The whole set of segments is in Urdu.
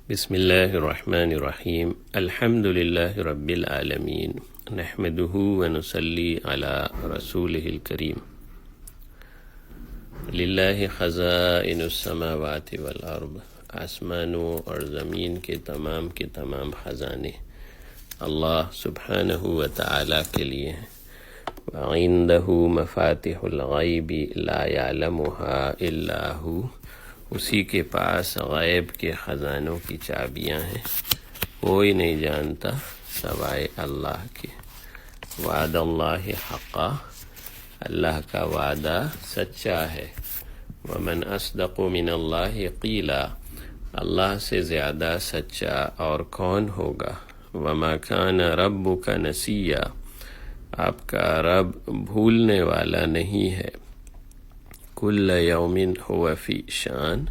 بسم اللہ الرحمن الرحیم الحمد للہ رب العالمین نحمده ونصلی علی رسولہ الکریم للہ خزائن السماوات والارض، آسمانوں اور زمین کے تمام خزانے اللہ سبحانہ و تعالی کے لیے ہیں۔ وعندہ مفاتح الغیب لا یعلمها الا ہو، اسی کے پاس غیب کے خزانوں کی چابیاں ہیں، کوئی نہیں جانتا سوائے اللہ کے۔ وعد اللہ حقا، اللہ کا وعدہ سچا ہے۔ ومن اصدق من اللہ قیلا، اللہ سے زیادہ سچا اور کون ہوگا۔ وما کان ربک نسیا، آپ کا رب بھولنے والا نہیں ہے۔ کل یوم ہوا فی شان،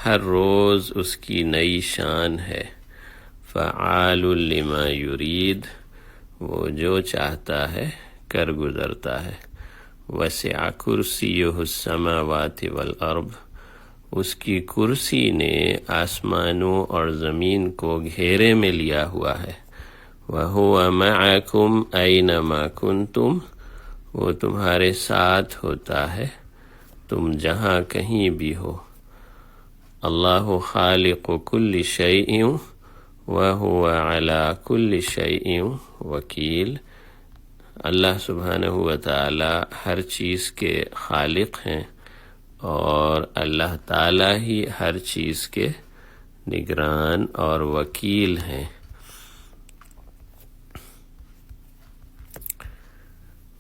ہر روز اس کی نئی شان ہے۔ فعال لما یرید، وہ جو چاہتا ہے کر گزرتا ہے۔ وسع کرسیہ السماوات والارض، اس کی کرسی نے آسمانوں اور زمین کو گھیرے میں لیا ہوا ہے۔ وہو معکم اینما کنتم، وہ تمہارے ساتھ ہوتا ہے تم جہاں کہیں بھی ہو۔ اللہ خالق کل شیء وہو علی کل شیء وکیل، اللہ سبحانہ و تعالی ہر چیز کے خالق ہیں اور اللہ تعالی ہی ہر چیز کے نگران اور وکیل ہیں۔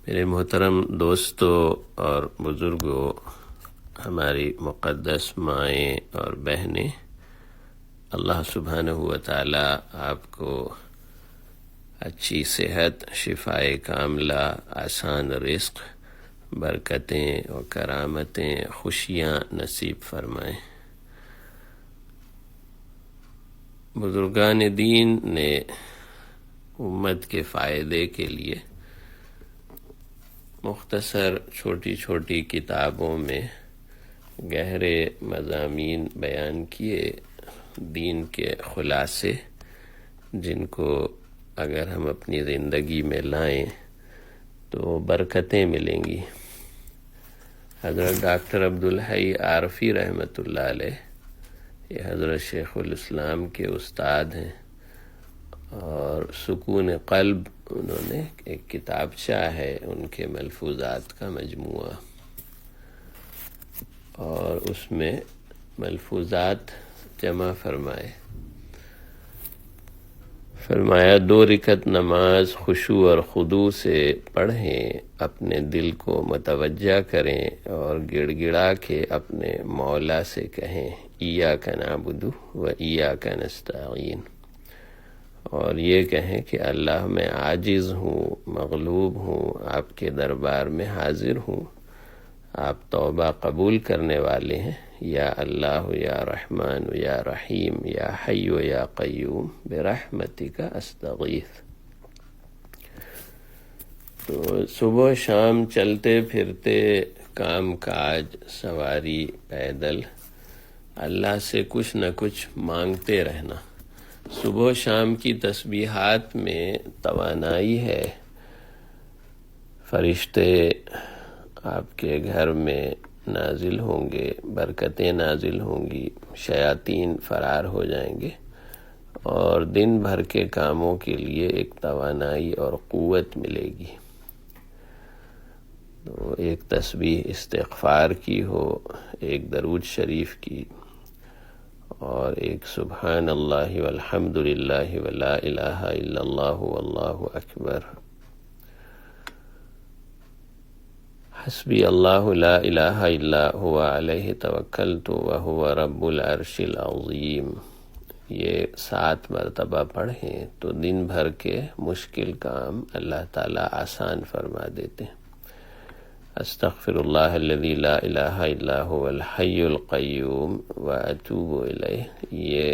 میرے محترم دوستو اور بزرگوں، ہماری مقدس مائیں اور بہنیں، اللہ سبحانہ و تعالی آپ کو اچھی صحت، شفائے کاملہ، آسان رزق، برکتیں اور کرامتیں، خوشیاں نصیب فرمائیں۔ بزرگان دین نے امت کے فائدے کے لیے مختصر چھوٹی چھوٹی کتابوں میں گہرے مضامین بیان کیے، دین کے خلاصے، جن کو اگر ہم اپنی زندگی میں لائیں تو برکتیں ملیں گی۔ حضرت ڈاکٹر عبدالحی عارفی رحمۃ اللہ علیہ، یہ حضرت شیخ الاسلام کے استاد ہیں، اور سکون قلب انہوں نے ایک کتابچہ ہے ان کے ملفوظات کا مجموعہ، اور اس میں ملفوظات جمع فرمایا 2 رکعت نماز خشوع اور خضوع سے پڑھیں، اپنے دل کو متوجہ کریں اور گڑ گڑا کے اپنے مولا سے کہیں ایاک نعبد و ایاک نستعین، اور یہ کہیں کہ اللہ میں عاجز ہوں، مغلوب ہوں، آپ کے دربار میں حاضر ہوں، آپ توبہ قبول کرنے والے ہیں۔ یا اللہ یا رحمان یا رحیم یا حی یا قیوم برحمتک استغیث۔ تو صبح شام چلتے پھرتے، کام کاج، سواری، پیدل، اللہ سے کچھ نہ کچھ مانگتے رہنا۔ صبح شام کی تسبیحات میں توانائی ہے، فرشتے آپ کے گھر میں نازل ہوں گے، برکتیں نازل ہوں گی، شیاطین فرار ہو جائیں گے، اور دن بھر کے کاموں کے لیے ایک توانائی اور قوت ملے گی۔ تو ایک تسبیح استغفار کی ہو، ایک درود شریف کی، اور ایک سبحان اللہ والحمد للہ ولا الہ الا اللہ واللہ اکبر، حسبی اللہ لا الہ الا هو علیہ توکلت وهو رب العرش العظیم، یہ 7 مرتبہ پڑھیں تو دن بھر کے مشکل کام اللہ تعالی آسان فرما دیتے ہیں۔ استغفر اللہ الذی لا الہ الا هو الحی القیوم واتوب الیہ، یہ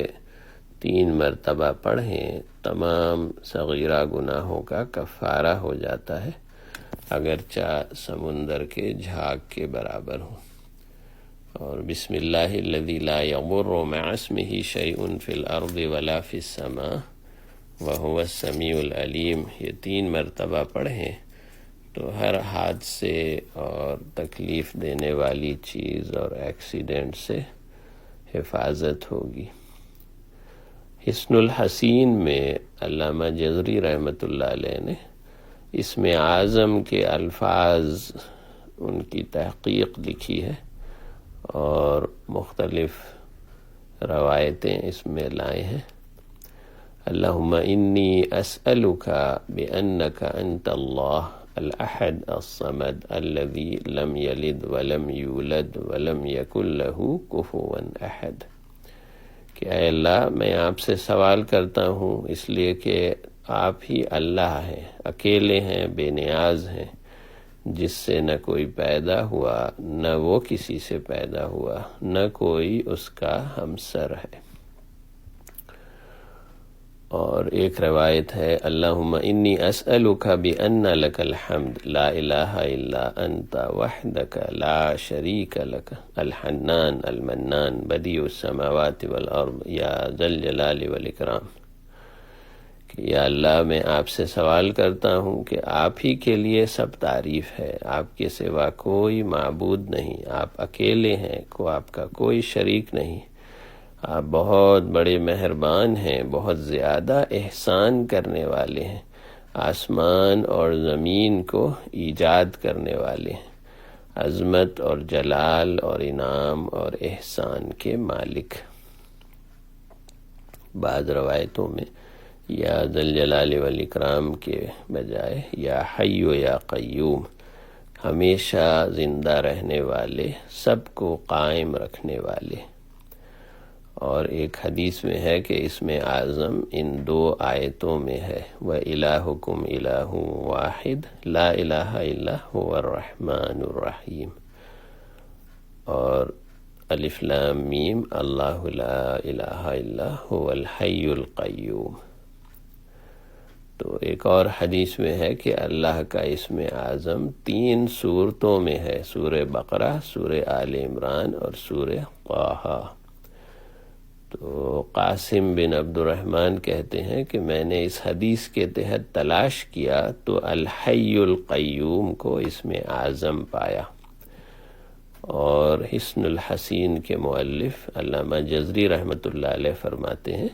3 مرتبہ پڑھیں، تمام صغیرہ گناہوں کا کفارہ ہو جاتا ہے، اگرچہ سمندر کے جھاگ کے برابر ہوں۔ اور بسم اللہ الذی لا یضر مع اسمہ شیء فی الارض ولا فی السماء وہو السمیع العلیم، یہ 3 مرتبہ پڑھیں تو ہر حادثے اور تکلیف دینے والی چیز اور ایکسیڈنٹ سے حفاظت ہوگی۔ حسن الحسین میں علامہ جزری رحمۃ اللہ علیہ نے اسم اعظم کے الفاظ ان کی تحقیق لکھی ہے اور مختلف روایتیں اس میں لائے ہیں۔ اللہم انی اسألک بأنک انت اللہ الاحد الصمد الذی لم یلد ولم یولد ولم یکن لہ کفوا احد، کہ اے اللہ میں آپ سے سوال کرتا ہوں اس لیے کہ آپ ہی اللہ ہیں، اکیلے ہیں، بے نیاز ہیں، جس سے نہ کوئی پیدا ہوا نہ وہ کسی سے پیدا ہوا، نہ کوئی اس کا ہمسر ہے۔ اور ایک روایت ہے اللہم انی اسألک بأن لک الحمد لا الہ الا انت وحدک لا شریک لک الحنان المنان بدیع السماوات والارض یا ذا الجلال والاکرام، کہ یا اللہ میں آپ سے سوال کرتا ہوں کہ آپ ہی کے لیے سب تعریف ہے، آپ کے سوا کوئی معبود نہیں، آپ اکیلے ہیں، آپ کا کوئی شریک نہیں، آپ بہت بڑے مہربان ہیں، بہت زیادہ احسان کرنے والے ہیں، آسمان اور زمین کو ایجاد کرنے والے ہیں، عظمت اور جلال اور انعام اور احسان کے مالک۔ بعض روایتوں میں یا ذا الجلال والاکرام کے بجائے یا حی و یا قیوم، ہمیشہ زندہ رہنے والے، سب کو قائم رکھنے والے۔ اور ایک حدیث میں ہے کہ اس میں اعظم ان 2 آیتوں میں ہے وَإِلَٰهُكُمْ إِلَٰهٌ وَاحِدٌ لَا إِلَٰهَ إِلَّا هُوَ الرَّحْمَٰنُ الرَّحِيمُ، اور الف لام میم اللہ لا الہ الا هو الحی القیوم۔ تو ایک اور حدیث میں ہے کہ اللہ کا اسم اعظم 3 سورتوں میں ہے، سورہ بقرہ، سورہ آل عمران اور سورہ طٰہٰ۔ تو قاسم بن عبد الرحمن کہتے ہیں کہ میں نے اس حدیث کے تحت تلاش کیا تو الحی القیوم کو اسم اعظم پایا۔ اور حسن الحسین کے مؤلف علامہ جزری رحمۃ اللہ علیہ فرماتے ہیں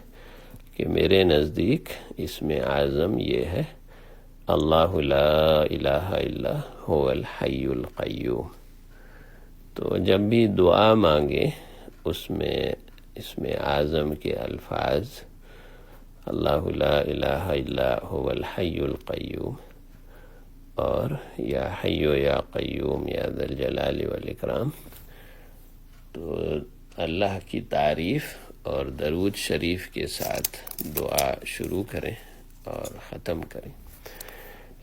کہ میرے نزدیک اسم اعظم یہ ہے اللہ لا الہ الا هو الحی القیوم۔ تو جب بھی دعا مانگے اس میں اسم اعظم کے الفاظ اللہ لا الہ الا هو الحی القیوم اور یا حی یا قیوم یا ذا الجلال والاکرام، تو اللہ کی تعریف اور درود شریف کے ساتھ دعا شروع کریں اور ختم کریں۔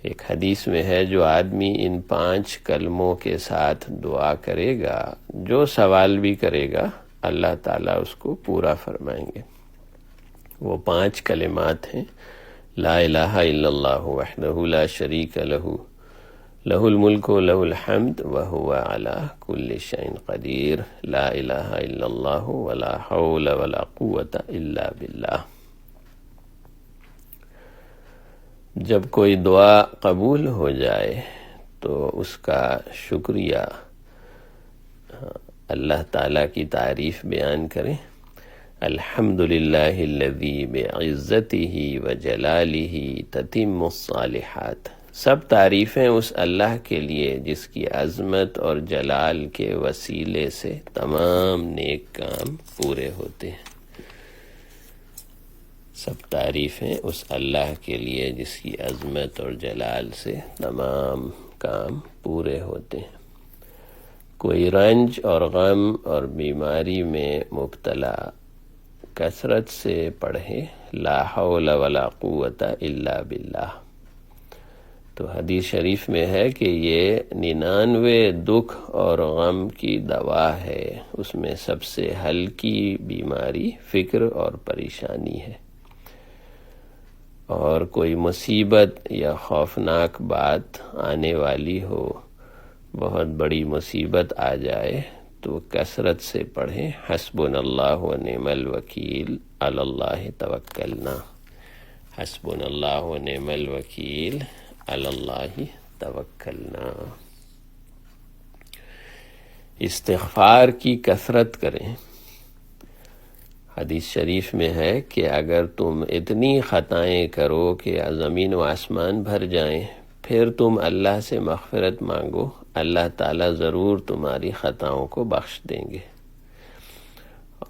ایک حدیث میں ہے جو آدمی ان 5 کلموں کے ساتھ دعا کرے گا، جو سوال بھی کرے گا اللہ تعالیٰ اس کو پورا فرمائیں گے۔ وہ 5 کلمات ہیں لا الہ الا اللہ وحدہ لا شریک لہ لہ الملک لہ الحمد وہو علی کل شیء قدیر، لا الہ الا اللہ ولا حول ولا قوة الا باللہ۔ جب کوئی دعا قبول ہو جائے تو اس کا شکریہ اللہ تعالیٰ کی تعریف بیان کریں، الحمدللہ الذی بعزتہ وجلالہ تتم الصالحات، سب تعریفیں اس اللہ کے لیے جس کی عظمت اور جلال کے وسیلے سے تمام نیک کام پورے ہوتے ہیں۔ سب تعریفیں اس اللہ کے لیے جس کی عظمت اور جلال سے تمام کام پورے ہوتے ہیں۔ کوئی رنج اور غم اور بیماری میں مبتلا کثرت سے پڑھے لا حول ولا قوة الا باللہ، تو حدیث شریف میں ہے کہ یہ 99 دکھ اور غم کی دوا ہے، اس میں سب سے ہلکی بیماری فکر اور پریشانی ہے۔ اور کوئی مصیبت یا خوفناک بات آنے والی ہو، بہت بڑی مصیبت آ جائے تو کثرت سے پڑھیں حسبنا اللہ و نعم الوکیل علی اللہ توکلنا، حسبنا اللہ و نعم الوکیل علی اللہ توکلنا۔ استغفار کی کثرت کریں۔ حدیث شریف میں ہے کہ اگر تم اتنی خطائیں کرو کہ زمین و آسمان بھر جائیں، پھر تم اللہ سے مغفرت مانگو، اللہ تعالیٰ ضرور تمہاری خطاؤں کو بخش دیں گے۔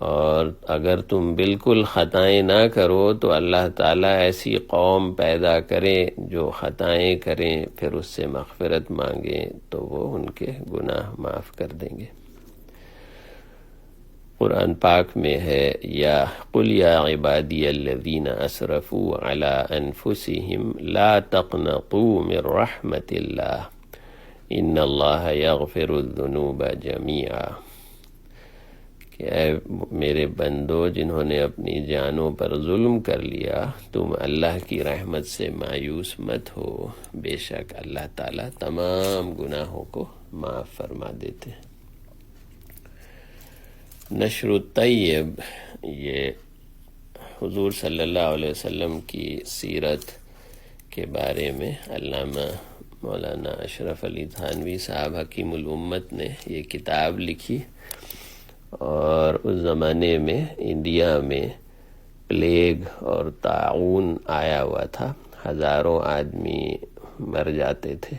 اور اگر تم بالکل خطائیں نہ کرو تو اللہ تعالیٰ ایسی قوم پیدا کرے جو خطائیں کریں، پھر اس سے مغفرت مانگیں تو وہ ان کے گناہ معاف کر دیں گے۔ قرآن پاک میں ہے قل یا عبادی الذین اسرفوا علی انفسہم لا تقنطوا من رحمت اللہ ان اللہ یغفر الذنوب جمیعا، کہ اے میرے بندو جنہوں نے اپنی جانوں پر ظلم کر لیا، تم اللہ کی رحمت سے مایوس مت ہو، بے شک اللہ تعالیٰ تمام گناہوں کو معاف فرما دیتے ہیں۔ نشر الطیب، یہ حضور صلی اللہ علیہ وسلم کی سیرت کے بارے میں علامہ مولانا اشرف علی تھانوی صاحب حکیم الامت نے یہ کتاب لکھی، اور اس زمانے میں انڈیا میں پلیگ اور طاعون آیا ہوا تھا، ہزاروں آدمی مر جاتے تھے۔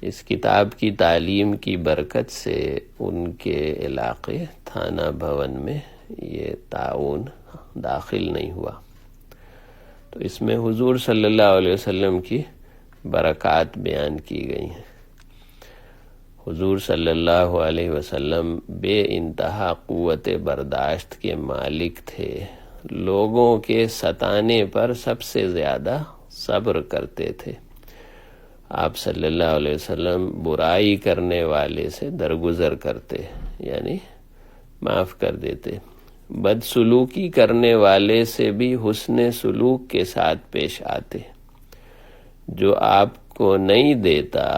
اس کتاب کی تعلیم کی برکت سے ان کے علاقے تھانہ بھون میں یہ طاعون داخل نہیں ہوا۔ تو اس میں حضور صلی اللہ علیہ وسلم کی برکات بیان کی گئی ہیں۔ حضور صلی اللہ علیہ وسلم بے انتہا قوت برداشت کے مالک تھے، لوگوں کے ستانے پر سب سے زیادہ صبر کرتے تھے۔ آپ صلی اللہ علیہ وسلم برائی کرنے والے سے درگزر کرتے، یعنی معاف کر دیتے، بدسلوکی کرنے والے سے بھی حسن سلوک کے ساتھ پیش آتے، جو آپ کو نہیں دیتا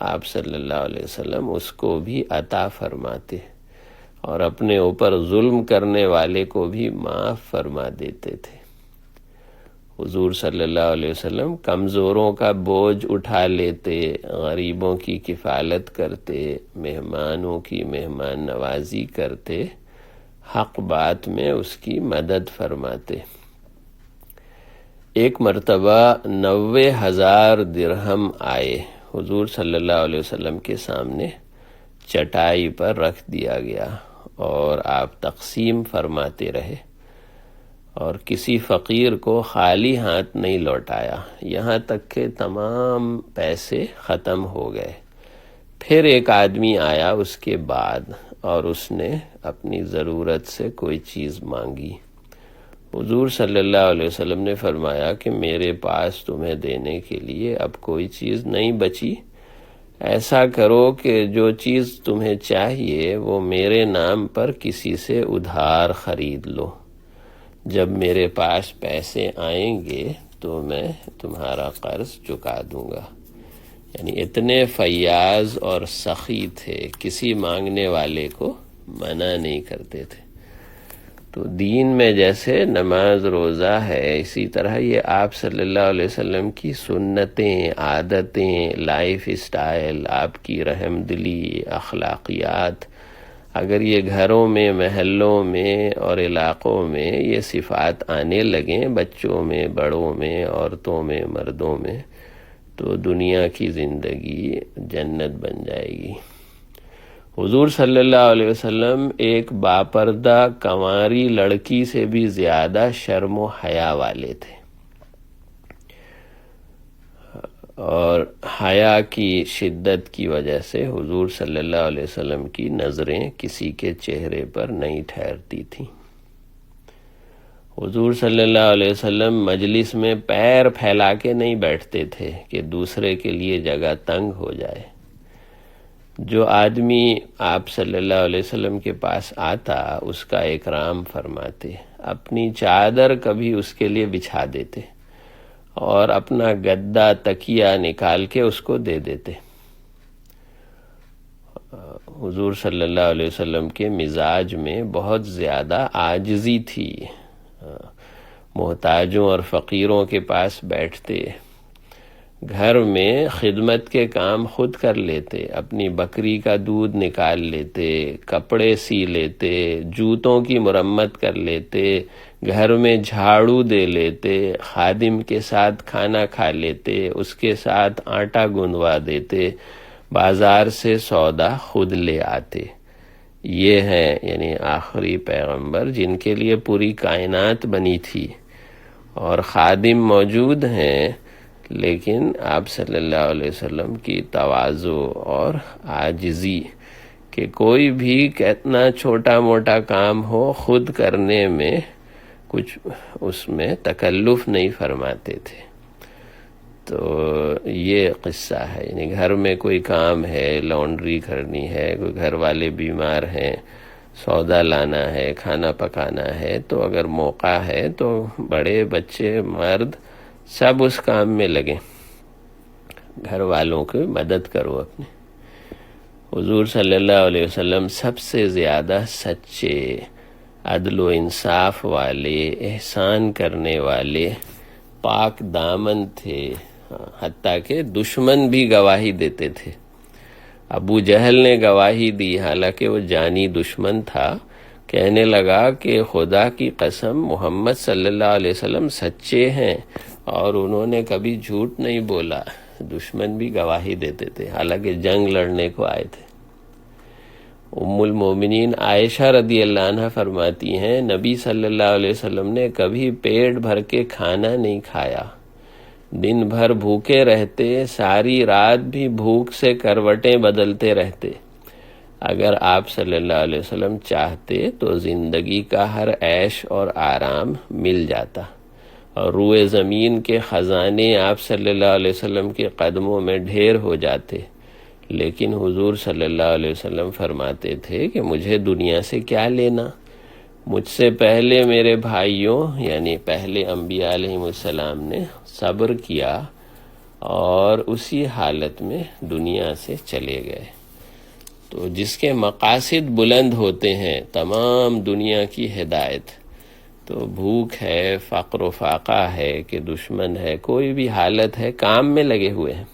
آپ صلی اللہ علیہ وسلم اس کو بھی عطا فرماتے، اور اپنے اوپر ظلم کرنے والے کو بھی معاف فرما دیتے تھے۔ حضور صلی اللہ علیہ وسلم کمزوروں کا بوجھ اٹھا لیتے، غریبوں کی کفالت کرتے، مہمانوں کی مہمان نوازی کرتے، حق بات میں اس کی مدد فرماتے۔ ایک مرتبہ 90,000 درہم آئے، حضور صلی اللہ علیہ وسلم کے سامنے چٹائی پر رکھ دیا گیا، اور آپ تقسیم فرماتے رہے، اور کسی فقیر کو خالی ہاتھ نہیں لوٹایا، یہاں تک کہ تمام پیسے ختم ہو گئے۔ پھر ایک آدمی آیا اس کے بعد، اور اس نے اپنی ضرورت سے کوئی چیز مانگی۔ حضور صلی اللہ علیہ وسلم نے فرمایا کہ میرے پاس تمہیں دینے کے لیے اب کوئی چیز نہیں بچی، ایسا کرو کہ جو چیز تمہیں چاہیے وہ میرے نام پر کسی سے ادھار خرید لو، جب میرے پاس پیسے آئیں گے تو میں تمہارا قرض چکا دوں گا۔ یعنی اتنے فیاض اور سخی تھے، کسی مانگنے والے کو منع نہیں کرتے تھے۔ تو دین میں جیسے نماز روزہ ہے، اسی طرح یہ آپ صلی اللہ علیہ وسلم کی سنتیں، عادتیں، لائف اسٹائل، آپ کی رحم دلی، اخلاقیات، اگر یہ گھروں میں، محلوں میں اور علاقوں میں یہ صفات آنے لگیں، بچوں میں، بڑوں میں، عورتوں میں، مردوں میں، تو دنیا کی زندگی جنت بن جائے گی۔ حضور صلی اللہ علیہ وسلم ایک باپردہ کنواری لڑکی سے بھی زیادہ شرم و حیا والے تھے، اور حیا کی شدت کی وجہ سے حضور صلی اللہ علیہ وسلم کی نظریں کسی کے چہرے پر نہیں ٹھہرتی تھیں۔ حضور صلی اللہ علیہ وسلم مجلس میں پیر پھیلا کے نہیں بیٹھتے تھے کہ دوسرے کے لیے جگہ تنگ ہو جائے۔ جو آدمی آپ صلی اللہ علیہ وسلم کے پاس آتا اس کا اکرام فرماتے، اپنی چادر کبھی اس کے لیے بچھا دیتے، اور اپنا گدا تکیہ نکال کے اس کو دے دیتے۔ حضور صلی اللہ علیہ وسلم کے مزاج میں بہت زیادہ عاجزی تھی. محتاجوں اور فقیروں کے پاس بیٹھتے، گھر میں خدمت کے کام خود کر لیتے، اپنی بکری کا دودھ نکال لیتے، کپڑے سی لیتے، جوتوں کی مرمت کر لیتے، گھر میں جھاڑو دے لیتے، خادم کے ساتھ کھانا کھا لیتے، اس کے ساتھ آٹا گندوا دیتے، بازار سے سودا خود لے آتے. یہ ہیں یعنی آخری پیغمبر جن کے لیے پوری کائنات بنی تھی، اور خادم موجود ہیں، لیکن آپ صلی اللہ علیہ وسلم کی تواضع اور عاجزی کہ کوئی بھی کتنا چھوٹا موٹا کام ہو خود کرنے میں کچھ اس میں تکلف نہیں فرماتے تھے. تو یہ قصہ ہے، یعنی گھر میں کوئی کام ہے، لانڈری کرنی ہے، کوئی گھر والے بیمار ہیں، سودا لانا ہے، کھانا پکانا ہے، تو اگر موقع ہے تو بڑے بچے مرد سب اس کام میں لگیں، گھر والوں کی مدد کرو اپنے. حضور صلی اللہ علیہ وسلم سب سے زیادہ سچے، عدل و انصاف والے، احسان کرنے والے، پاک دامن تھے، حتیٰ کہ دشمن بھی گواہی دیتے تھے. ابو جہل نے گواہی دی، حالانکہ وہ جانی دشمن تھا، کہنے لگا کہ خدا کی قسم محمد صلی اللہ علیہ وسلم سچے ہیں اور انہوں نے کبھی جھوٹ نہیں بولا. دشمن بھی گواہی دیتے تھے، حالانکہ جنگ لڑنے کو آئے تھے. ام المومنین عائشہ رضی اللہ عنہ فرماتی ہیں نبی صلی اللہ علیہ وسلم نے کبھی پیٹ بھر کے کھانا نہیں کھایا، دن بھر بھوکے رہتے، ساری رات بھی بھوک سے کروٹیں بدلتے رہتے. اگر آپ صلی اللہ علیہ وسلم چاہتے تو زندگی کا ہر عیش اور آرام مل جاتا، اور روئے زمین کے خزانے آپ صلی اللہ علیہ وسلم کے قدموں میں ڈھیر ہو جاتے. لیکن حضور صلی اللہ علیہ وسلم فرماتے تھے کہ مجھے دنیا سے کیا لینا، مجھ سے پہلے میرے بھائیوں یعنی پہلے انبیاء علیہ السلام نے صبر کیا اور اسی حالت میں دنیا سے چلے گئے. تو جس کے مقاصد بلند ہوتے ہیں، تمام دنیا کی ہدایت، تو بھوک ہے، فقر و فاقہ ہے کہ دشمن ہے، کوئی بھی حالت ہے، کام میں لگے ہوئے ہیں.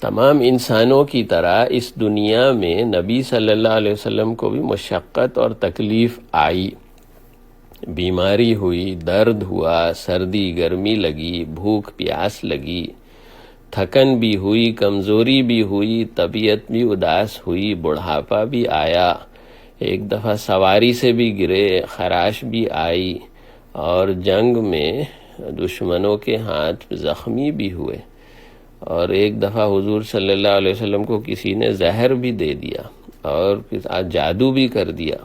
تمام انسانوں کی طرح اس دنیا میں نبی صلی اللہ علیہ وسلم کو بھی مشقت اور تکلیف آئی، بیماری ہوئی، درد ہوا، سردی گرمی لگی، بھوک پیاس لگی، تھکن بھی ہوئی، کمزوری بھی ہوئی، طبیعت بھی اداس ہوئی، بڑھاپا بھی آیا، ایک دفعہ سواری سے بھی گرے، خراش بھی آئی، اور جنگ میں دشمنوں کے ہاتھ زخمی بھی ہوئے، اور ایک دفعہ حضور صلی اللہ علیہ وسلم کو کسی نے زہر بھی دے دیا اور جادو بھی کر دیا.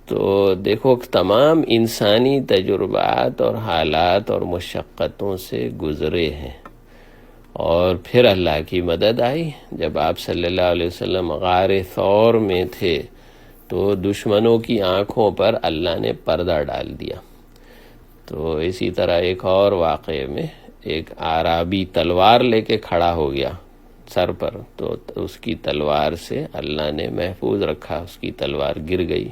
تو دیکھو تمام انسانی تجربات اور حالات اور مشقتوں سے گزرے ہیں، اور پھر اللہ کی مدد آئی. جب آپ صلی اللہ علیہ وسلم غار ثور میں تھے تو دشمنوں کی آنکھوں پر اللہ نے پردہ ڈال دیا. تو اسی طرح ایک اور واقعے میں ایک اعرابی تلوار لے کے کھڑا ہو گیا سر پر، تو اس کی تلوار سے اللہ نے محفوظ رکھا، اس کی تلوار گر گئی.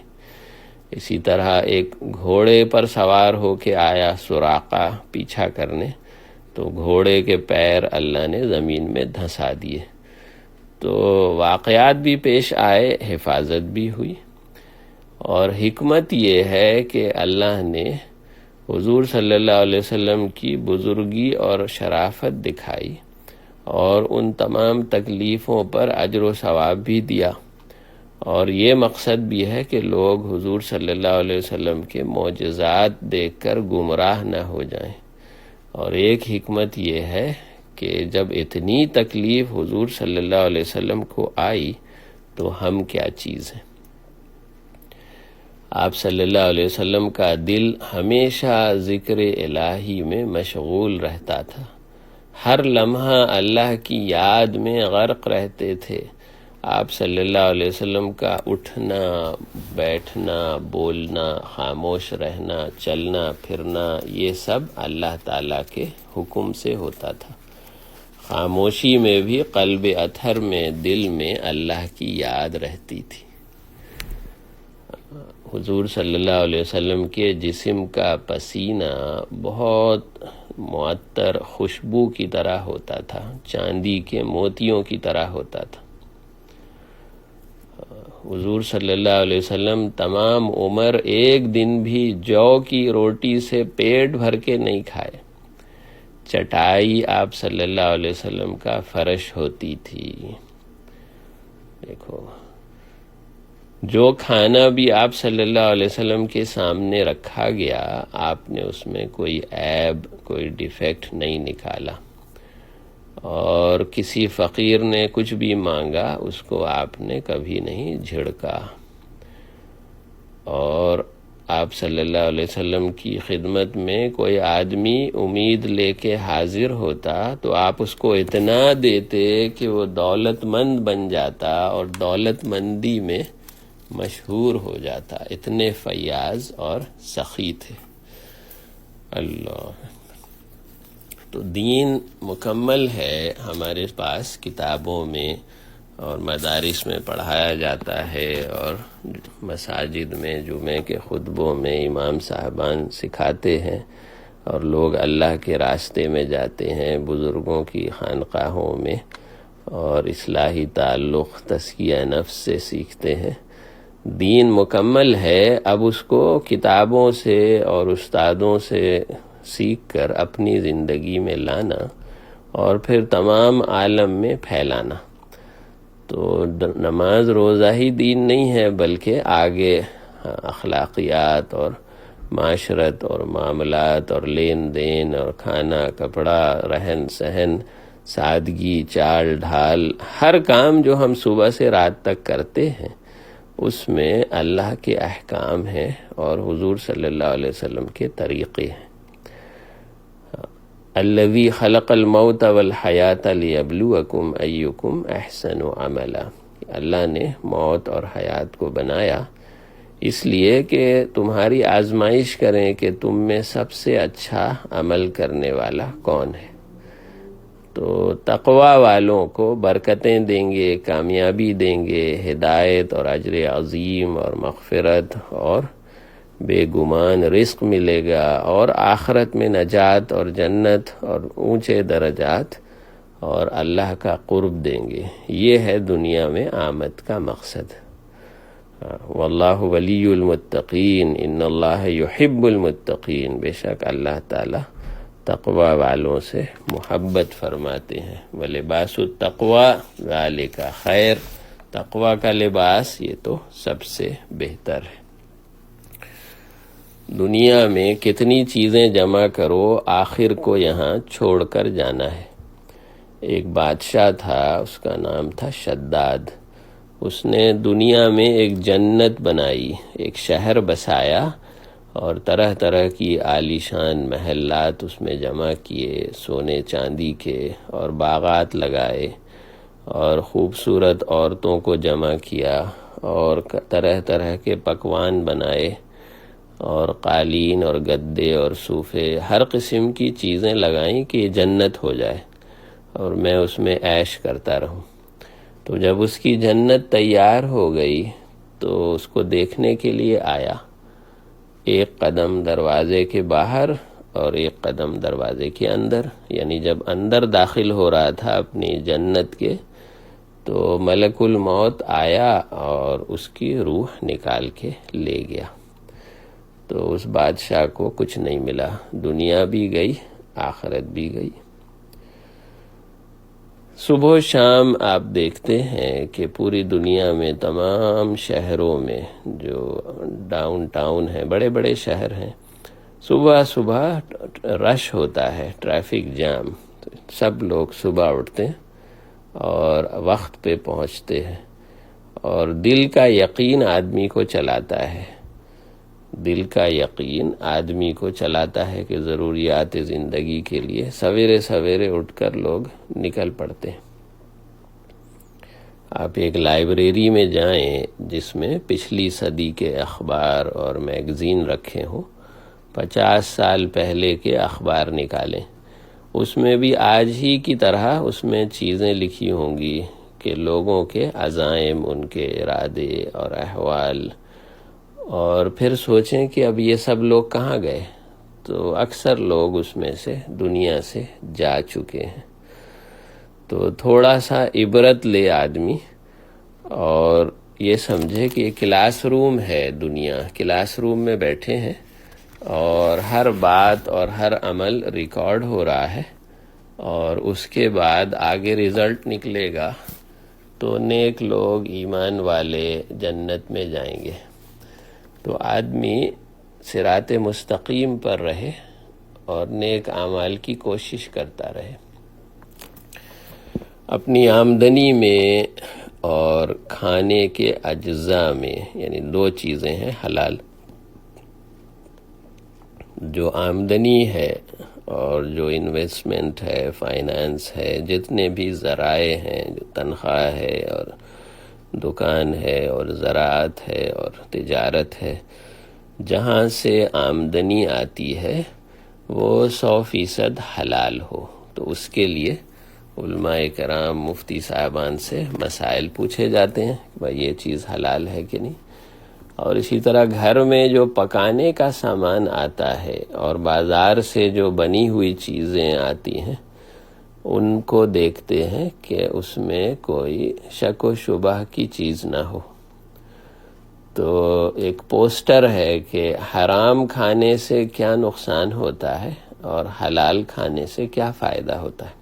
اسی طرح ایک گھوڑے پر سوار ہو کے آیا سراقہ پیچھا کرنے، تو گھوڑے کے پیر اللہ نے زمین میں دھنسا دیے. تو واقعات بھی پیش آئے، حفاظت بھی ہوئی. اور حکمت یہ ہے کہ اللہ نے حضور صلی اللہ علیہ وسلم کی بزرگی اور شرافت دکھائی، اور ان تمام تکلیفوں پر اجر و ثواب بھی دیا. اور یہ مقصد بھی ہے کہ لوگ حضور صلی اللہ علیہ وسلم کے معجزات دیکھ کر گمراہ نہ ہو جائیں. اور ایک حکمت یہ ہے کہ جب اتنی تکلیف حضور صلی اللہ علیہ وسلم کو آئی تو ہم کیا چیز ہیں. آپ صلی اللہ علیہ وسلم کا دل ہمیشہ ذکر الہی میں مشغول رہتا تھا، ہر لمحہ اللہ کی یاد میں غرق رہتے تھے. آپ صلی اللہ علیہ وسلم کا اٹھنا، بیٹھنا، بولنا، خاموش رہنا، چلنا پھرنا، یہ سب اللہ تعالیٰ کے حکم سے ہوتا تھا. خاموشی میں بھی قلب اطہر میں، دل میں اللہ کی یاد رہتی تھی۔ حضور صلی اللہ علیہ وسلم کے جسم کا پسینہ بہت معطر خوشبو کی طرح ہوتا تھا، چاندی کے موتیوں کی طرح ہوتا تھا۔ حضور صلی اللہ علیہ وسلم تمام عمر ایک دن بھی جو کی روٹی سے پیٹ بھر کے نہیں کھائے۔ چٹائی آپ صلی اللہ علیہ وسلم کا فرش ہوتی تھی۔ دیکھو، جو کھانا بھی آپ صلی اللہ علیہ وسلم کے سامنے رکھا گیا، آپ نے اس میں کوئی عیب، کوئی ڈیفیکٹ نہیں نکالا، اور کسی فقیر نے کچھ بھی مانگا اس کو آپ نے کبھی نہیں جھڑکا۔ اور آپ صلی اللہ علیہ وسلم کی خدمت میں کوئی آدمی امید لے کے حاضر ہوتا تو آپ اس کو اتنا دیتے کہ وہ دولت مند بن جاتا اور دولت مندی میں مشہور ہو جاتا، اتنے فیاض اور سخی تھے۔ اللہ، تو دین مکمل ہے، ہمارے پاس کتابوں میں اور مدارس میں پڑھایا جاتا ہے، اور مساجد میں جمعے کے خطبوں میں امام صاحبان سکھاتے ہیں، اور لوگ اللہ کے راستے میں جاتے ہیں، بزرگوں کی خانقاہوں میں، اور اصلاحی تعلق، تزکیہ نفس سے سیکھتے ہیں۔ دین مکمل ہے، اب اس کو کتابوں سے اور استادوں سے سیکھ کر اپنی زندگی میں لانا اور پھر تمام عالم میں پھیلانا۔ تو نماز روزہ ہی دین نہیں ہے، بلکہ آگے اخلاقیات اور معاشرت اور معاملات اور لین دین اور کھانا کپڑا، رہن سہن، سادگی، چال ڈھال، ہر کام جو ہم صبح سے رات تک کرتے ہیں اس میں اللہ کے احکام ہیں اور حضور صلی اللہ علیہ وسلم کے طریقے ہیں۔ الذی خلق الموت والحیات لیبلوکم ایکم احسن عملا، اللہ نے موت اور حیات کو بنایا اس لیے کہ تمہاری آزمائش کریں کہ تم میں سب سے اچھا عمل کرنے والا کون ہے۔ تو تقوی والوں کو برکتیں دیں گے، کامیابی دیں گے، ہدایت اور اجر عظیم اور مغفرت اور بے گمان رزق ملے گا، اور آخرت میں نجات اور جنت اور اونچے درجات اور اللہ کا قرب دیں گے۔ یہ ہے دنیا میں آمد کا مقصد۔ واللہ ولی المتقین، ان اللہ یحب المتقین، بے شک اللہ تعالی تقوی والوں سے محبت فرماتے ہیں۔ وَلِبَاسُ التَّقْوَى ذَلِكَ خیر، تقوی کا لباس یہ تو سب سے بہتر ہے۔ دنیا میں کتنی چیزیں جمع کرو، آخر کو یہاں چھوڑ کر جانا ہے۔ ایک بادشاہ تھا، اس کا نام تھا شداد۔ اس نے دنیا میں ایک جنت بنائی، ایک شہر بسایا، اور طرح طرح کی عالیشان محلات اس میں جمع کیے، سونے چاندی کے، اور باغات لگائے، اور خوبصورت عورتوں کو جمع کیا، اور طرح طرح کے پکوان بنائے، اور قالین اور گدے اور صوفے، ہر قسم کی چیزیں لگائیں کہ یہ جنت ہو جائے اور میں اس میں عیش کرتا رہوں۔ تو جب اس کی جنت تیار ہو گئی تو اس کو دیکھنے کے لیے آیا، ایک قدم دروازے کے باہر اور ایک قدم دروازے کے اندر، یعنی جب اندر داخل ہو رہا تھا اپنی جنت کے، تو ملک الموت آیا اور اس کی روح نکال کے لے گیا۔ تو اس بادشاہ کو کچھ نہیں ملا، دنیا بھی گئی، آخرت بھی گئی۔ صبح و شام آپ دیکھتے ہیں کہ پوری دنیا میں تمام شہروں میں جو ڈاؤن ٹاؤن ہیں، بڑے بڑے شہر ہیں، صبح صبح رش ہوتا ہے، ٹریفک جام، سب لوگ صبح اٹھتے ہیں اور وقت پہ پہنچتے ہیں، اور دل کا یقین آدمی کو چلاتا ہے، دل کا یقین آدمی کو چلاتا ہے کہ ضروریات زندگی کے لیے سویرے سویرے اٹھ کر لوگ نکل پڑتے ہیں۔ آپ ایک لائبریری میں جائیں جس میں پچھلی صدی کے اخبار اور میگزین رکھے ہوں، 50 سال پہلے کے اخبار نکالیں اس میں بھی آج ہی کی طرح اس میں چیزیں لکھی ہوں گی کہ لوگوں کے عزائم، ان کے ارادے اور احوال، اور پھر سوچیں کہ اب یہ سب لوگ کہاں گئے، تو اکثر لوگ اس میں سے دنیا سے جا چکے ہیں۔ تو تھوڑا سا عبرت لے آدمی اور یہ سمجھے کہ یہ کلاس روم ہے، دنیا کلاس روم میں بیٹھے ہیں اور ہر بات اور ہر عمل ریکارڈ ہو رہا ہے، اور اس کے بعد آگے رزلٹ نکلے گا تو نیک لوگ، ایمان والے جنت میں جائیں گے۔ تو آدمی صراط مستقیم پر رہے اور نیک اعمال کی کوشش کرتا رہے، اپنی آمدنی میں اور کھانے کے اجزاء میں، یعنی دو چیزیں ہیں حلال، جو آمدنی ہے اور جو انویسٹمنٹ ہے، فائنانس ہے، جتنے بھی ذرائع ہیں، جو تنخواہ ہے اور دکان ہے اور زراعت ہے اور تجارت ہے، جہاں سے آمدنی آتی ہے وہ 100% حلال ہو۔ تو اس کے لیے علماء کرام، مفتی صاحبان سے مسائل پوچھے جاتے ہیں کہ بھائی یہ چیز حلال ہے کہ نہیں۔ اور اسی طرح گھر میں جو پکانے کا سامان آتا ہے اور بازار سے جو بنی ہوئی چیزیں آتی ہیں، ان کو دیکھتے ہیں کہ اس میں کوئی شک و شبہ کی چیز نہ ہو۔ تو ایک پوسٹر ہے کہ حرام کھانے سے کیا نقصان ہوتا ہے اور حلال کھانے سے کیا فائدہ ہوتا ہے۔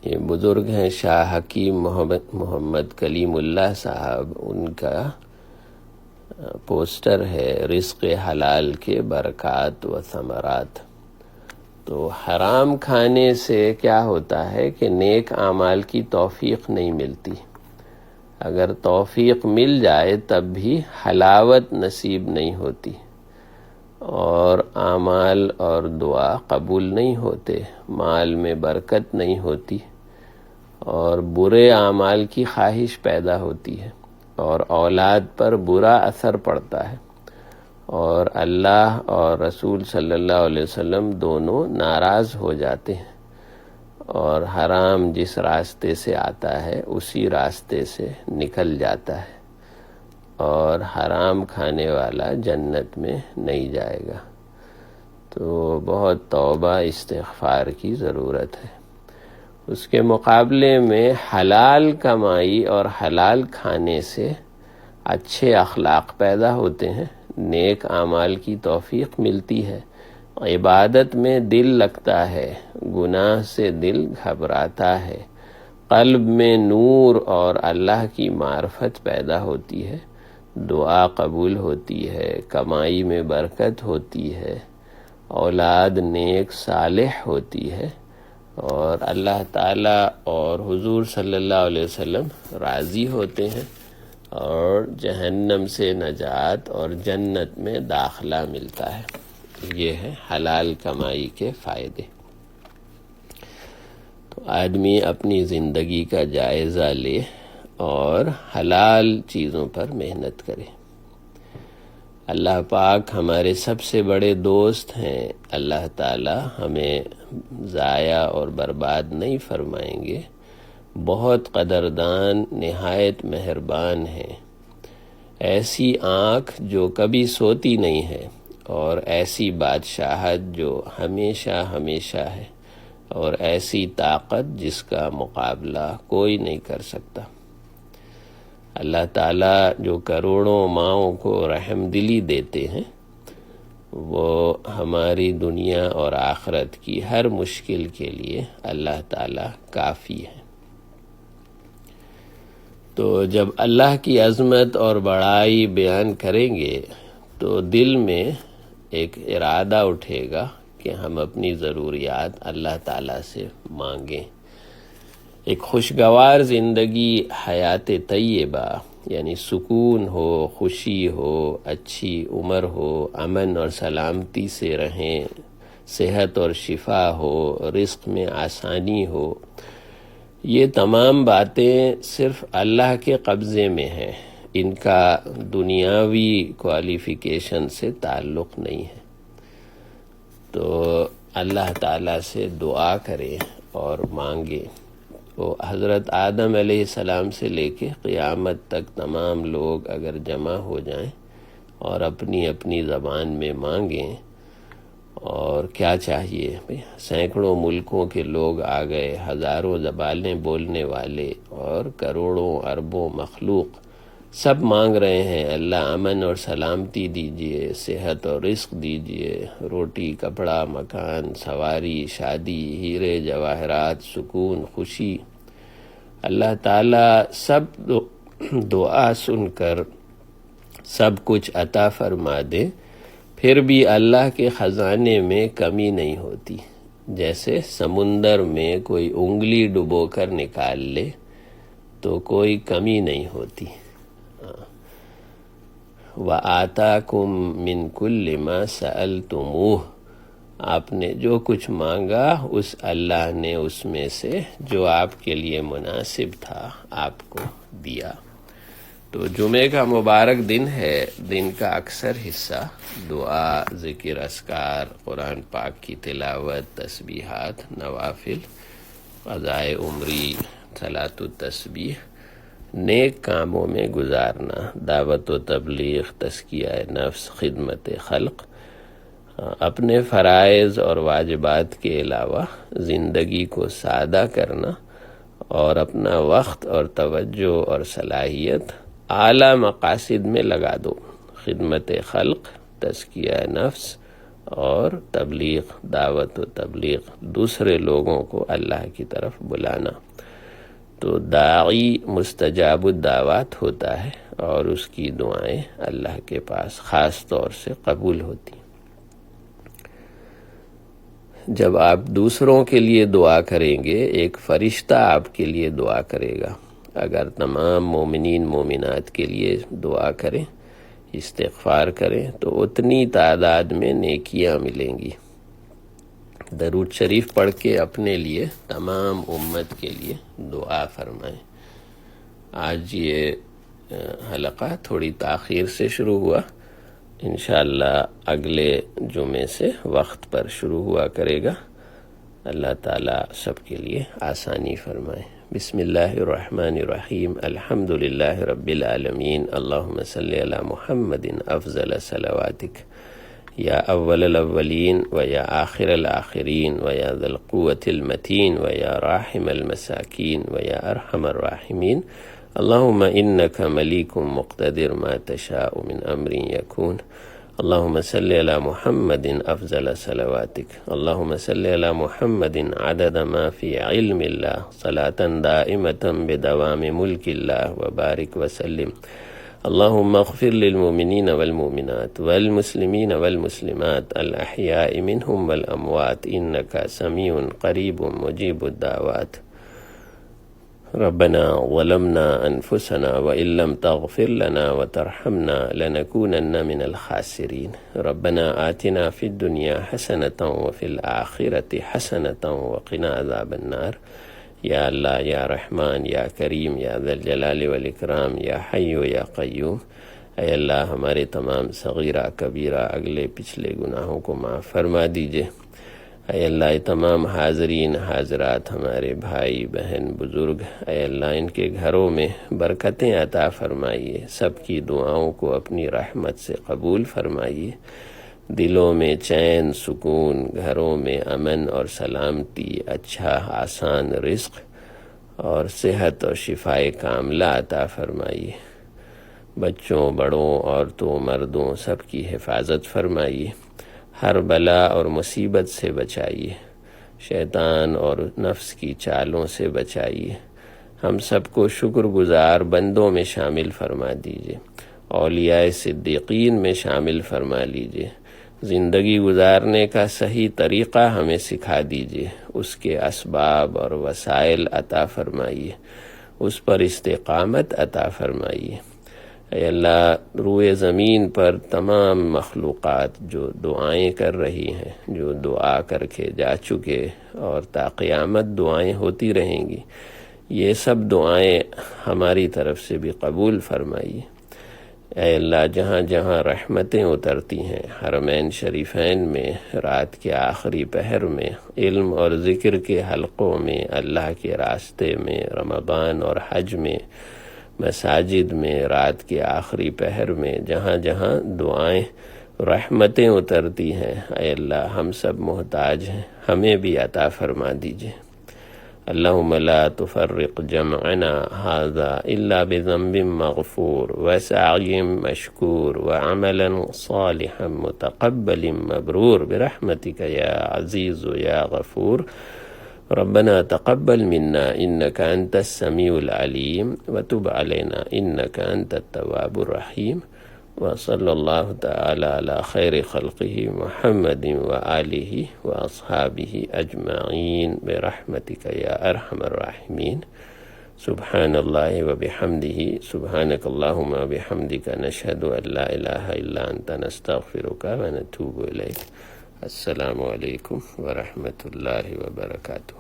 یہ بزرگ ہیں شاہ حکیم محمد کلیم اللہ صاحب، ان کا پوسٹر ہے رزق حلال کے برکات و ثمرات۔ تو حرام کھانے سے کیا ہوتا ہے کہ نیک اعمال کی توفیق نہیں ملتی، اگر توفیق مل جائے تب بھی حلاوت نصیب نہیں ہوتی، اور اعمال اور دعا قبول نہیں ہوتے، مال میں برکت نہیں ہوتی، اور برے اعمال کی خواہش پیدا ہوتی ہے، اور اولاد پر برا اثر پڑتا ہے، اور اللہ اور رسول صلی اللہ علیہ وسلم دونوں ناراض ہو جاتے ہیں، اور حرام جس راستے سے آتا ہے اسی راستے سے نکل جاتا ہے، اور حرام کھانے والا جنت میں نہیں جائے گا۔ تو بہت توبہ استغفار کی ضرورت ہے۔ اس کے مقابلے میں حلال کمائی اور حلال کھانے سے اچھے اخلاق پیدا ہوتے ہیں، نیک اعمال کی توفیق ملتی ہے، عبادت میں دل لگتا ہے، گناہ سے دل گھبراتا ہے، قلب میں نور اور اللہ کی معرفت پیدا ہوتی ہے، دعا قبول ہوتی ہے، کمائی میں برکت ہوتی ہے، اولاد نیک صالح ہوتی ہے، اور اللہ تعالیٰ اور حضور صلی اللہ علیہ وسلم راضی ہوتے ہیں، اور جہنم سے نجات اور جنت میں داخلہ ملتا ہے۔ یہ ہے حلال کمائی کے فائدے۔ تو آدمی اپنی زندگی کا جائزہ لے اور حلال چیزوں پر محنت کرے۔ اللہ پاک ہمارے سب سے بڑے دوست ہیں، اللہ تعالی ہمیں ضائع اور برباد نہیں فرمائیں گے، بہت قدردان، نہایت مہربان ہیں۔ ایسی آنکھ جو کبھی سوتی نہیں ہے، اور ایسی بادشاہت جو ہمیشہ ہمیشہ ہے، اور ایسی طاقت جس کا مقابلہ کوئی نہیں کر سکتا۔ اللہ تعالیٰ جو کروڑوں ماؤں کو رحم دلی دیتے ہیں، وہ ہماری دنیا اور آخرت کی ہر مشکل کے لیے اللہ تعالیٰ کافی ہے۔ تو جب اللہ کی عظمت اور بڑائی بیان کریں گے تو دل میں ایک ارادہ اٹھے گا کہ ہم اپنی ضروریات اللہ تعالیٰ سے مانگیں۔ ایک خوشگوار زندگی، حیات طیبہ، یعنی سکون ہو، خوشی ہو، اچھی عمر ہو، امن اور سلامتی سے رہیں، صحت اور شفا ہو، رزق میں آسانی ہو، یہ تمام باتیں صرف اللہ کے قبضے میں ہیں، ان کا دنیاوی کوالیفیکیشن سے تعلق نہیں ہے۔ تو اللہ تعالیٰ سے دعا کرے اور مانگے۔ تو حضرت آدم علیہ السلام سے لے کے قیامت تک تمام لوگ اگر جمع ہو جائیں اور اپنی اپنی زبان میں مانگیں، اور کیا چاہیے، سینکڑوں ملکوں کے لوگ آ گئے، ہزاروں زبانیں بولنے والے اور کروڑوں اربوں مخلوق سب مانگ رہے ہیں، اللہ امن اور سلامتی دیجئے، صحت اور رزق دیجئے، روٹی کپڑا مکان سواری شادی ہیرے جواہرات سکون خوشی۔ اللہ تعالیٰ سب دعا سن کر سب کچھ عطا فرما دے، پھر بھی اللہ کے خزانے میں کمی نہیں ہوتی۔ جیسے سمندر میں کوئی انگلی ڈبو کر نکال لے تو کوئی کمی نہیں ہوتی۔ وَآتَاكُم مِّن كُلِّ مَا سَأَلْتُمُوهُ، آپ نے جو کچھ مانگا اس اللہ نے اس میں سے جو آپ کے لیے مناسب تھا آپ کو دیا۔ تو جمعہ کا مبارک دن ہے، دن کا اکثر حصہ دعا، ذکر اذکار، قرآن پاک کی تلاوت، تسبیحات، نوافل، قضائے عمری، صلاۃ التسبیح، نیک کاموں میں گزارنا، دعوت و تبلیغ، تزکیہ نفس، خدمت خلق، اپنے فرائض اور واجبات کے علاوہ زندگی کو سادہ کرنا اور اپنا وقت اور توجہ اور صلاحیت اعلیٰ مقاصد میں لگا دو، خدمت خلق، تزکیہ نفس اور تبلیغ، دعوت و تبلیغ، دوسرے لوگوں کو اللہ کی طرف بلانا۔ تو داعی مستجاب الدعوات ہوتا ہے اور اس کی دعائیں اللہ کے پاس خاص طور سے قبول ہوتی ہیں۔ جب آپ دوسروں کے لیے دعا کریں گے، ایک فرشتہ آپ کے لیے دعا کرے گا۔ اگر تمام مومنین مومنات کے لیے دعا کریں، استغفار کریں تو اتنی تعداد میں نیکیاں ملیں گی۔ درود شریف پڑھ کے اپنے لیے تمام امت کے لیے دعا فرمائیں۔ آج یہ حلقہ تھوڑی تاخیر سے شروع ہوا، انشاءاللہ اگلے جمعے سے وقت پر شروع ہوا کرے گا۔ اللہ تعالیٰ سب کے لیے آسانی فرمائے۔ بسم اللہ الرحمن الرحیم، الحمد للہ رب العالمین، اللہم صلی علی محمد افضل صلواتک، یا اول الاولین و یا آخر الآخرین و یا ذی القوة المتین و یا راحم المساکین و یا ارحم الراحمین، اللہم انک ملیک مقتدر ما تشاء من امر یکون، اللہم صلی علی محمد افضل صلواتک، اللہم صلی علی محمد عدد ما فی علم اللہ، صلاة دائمة بدوام ملک اللہ، وبارک وسلم۔ اللہم اغفر للمؤمنین والمؤمنات والمسلمین والمسلمات الاحیاء منہم والاموات انک سمیع قریب مجیب الدعوات۔ ربنا ظلمنا انفسنا وان لم تغفر لنا وترحمنا لنكونن من الخاسرین۔ ربنا آتنا فی الدنیا حسنة وفی الآخرة حسنة وقنا عذاب النار۔ یا اللہ، یا رحمان، یا کریم، یا ذی الجلال والاکرام، یا حی یا قیوم، اے اللہ ہمارے تمام صغیرہ کبیرہ اگلے پچھلے گناہوں کو معاف فرما دیجئے۔ اے اللہ تمام حاضرین حاضرات، ہمارے بھائی بہن بزرگ، اے اللہ ان کے گھروں میں برکتیں عطا فرمائیے، سب کی دعاؤں کو اپنی رحمت سے قبول فرمائیے، دلوں میں چین سکون، گھروں میں امن اور سلامتی، اچھا آسان رزق اور صحت اور شفائے کاملہ عطا فرمائیے، بچوں بڑوں عورتوں مردوں سب کی حفاظت فرمائیے، ہر بلا اور مصیبت سے بچائیے، شیطان اور نفس کی چالوں سے بچائیے، ہم سب کو شکر گزار بندوں میں شامل فرما دیجیے، اولیاء صدیقین میں شامل فرما لیجیے، زندگی گزارنے کا صحیح طریقہ ہمیں سکھا دیجیے، اس کے اسباب اور وسائل عطا فرمائیے، اس پر استقامت عطا فرمائیے۔ اے اللہ روئے زمین پر تمام مخلوقات جو دعائیں کر رہی ہیں، جو دعا کر کے جا چکے اور تا قیامت دعائیں ہوتی رہیں گی، یہ سب دعائیں ہماری طرف سے بھی قبول فرمائیے۔ اے اللہ جہاں جہاں رحمتیں اترتی ہیں، حرمین شریفین میں رات کے آخری پہر میں، علم اور ذکر کے حلقوں میں، اللہ کے راستے میں، رمضان اور حج میں، مساجد میں رات کے آخری پہر میں، جہاں جہاں دعائیں رحمتیں اترتی ہیں، اے اللہ ہم سب محتاج ہیں، ہمیں بھی عطا فرما دیجئے۔ اللہم لا تفرق جمعنا هذا الا بذنب مغفور وسعی مشکور وعمل صالحا متقبل مبرور برحمتک یا عزیز یا غفور۔ ربنا تقبل منا انك انت السميع العليم وتب علينا انك انت التواب الرحيم، وصلى الله تعالى على خير خلقه محمد وآله وأصحابه أجمعين برحمتك يا أرحم الراحمين۔ سبحان الله وبحمده، سبحانك اللهم وبحمدك، نشهد أن لا إله إلا أنت، نستغفرك ونتوب إليك۔ السلام علیکم ورحمۃ اللہ وبرکاتہ۔